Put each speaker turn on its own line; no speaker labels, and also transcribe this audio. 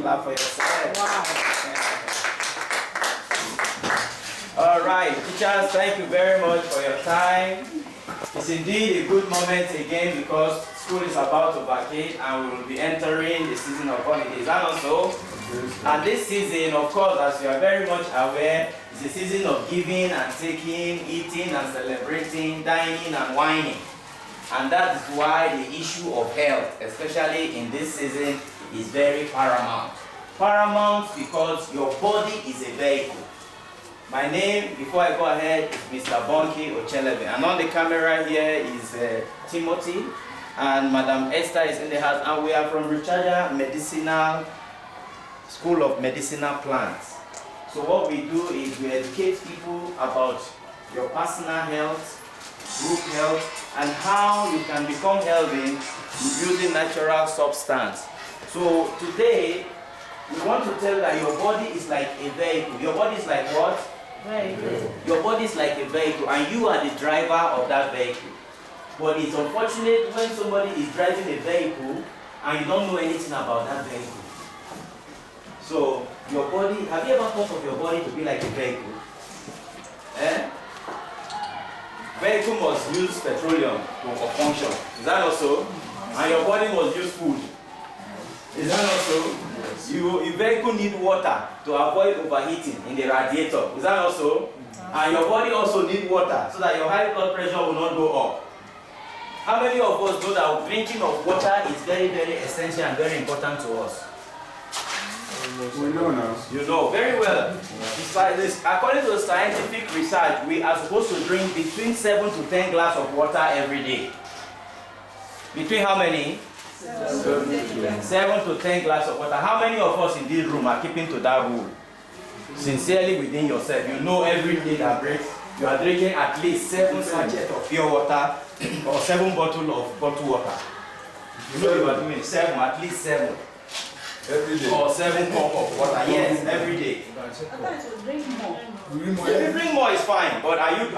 Clap for yourself.
Wow.
All right, teachers, thank you very much for your time. It's indeed a good moment again because school is about to vacate and we will be entering the season of holidays. And also, and this season, of course, as you are very much aware, is a season of giving and taking, eating and celebrating, dining and whining. And that is why the issue of health, especially in this season, is very paramount. Paramount because your body is a vehicle. My name, before I go ahead, is Mr. Bonki Ochelebe. And on the camera here is Timothy, and Madam Esther is in the house, and we are from Ruchaja Medicinal School of Medicinal Plants. So what we do is we educate people about your personal health, group health, and how you can become healthy using natural substance. So today, we want to tell you that your body is like a vehicle. Your body is like what? Vehicle. Your body is like a vehicle, and you are the driver of that vehicle. But it's unfortunate when somebody is driving a vehicle and you don't know anything about that vehicle. So your body, have you ever thought of your body to be like a vehicle? Eh? Vehicle must use petroleum for function. Is that also? And your body must use food. Is that also? Your vehicle need water to avoid overheating in the radiator. Is that also? And your body also need water so that your high blood pressure will not go up. How many of us know that drinking of water is very, very essential and very important to us?
We know now.
You know very well. According to scientific research, we are supposed to drink between 7 to 10 glasses of water every day. Between how many? 7 to 10 glasses of water. How many of us in this room are keeping to that rule? Sincerely within yourself, you know every day that breaks, you are drinking at least 7 sachets of pure water or 7 bottles of bottled water. You know you are doing 7, at least 7.
Every day.
Or 7 cups of water, yes, every day.
Drink more.
If you drink more, it's fine, but are you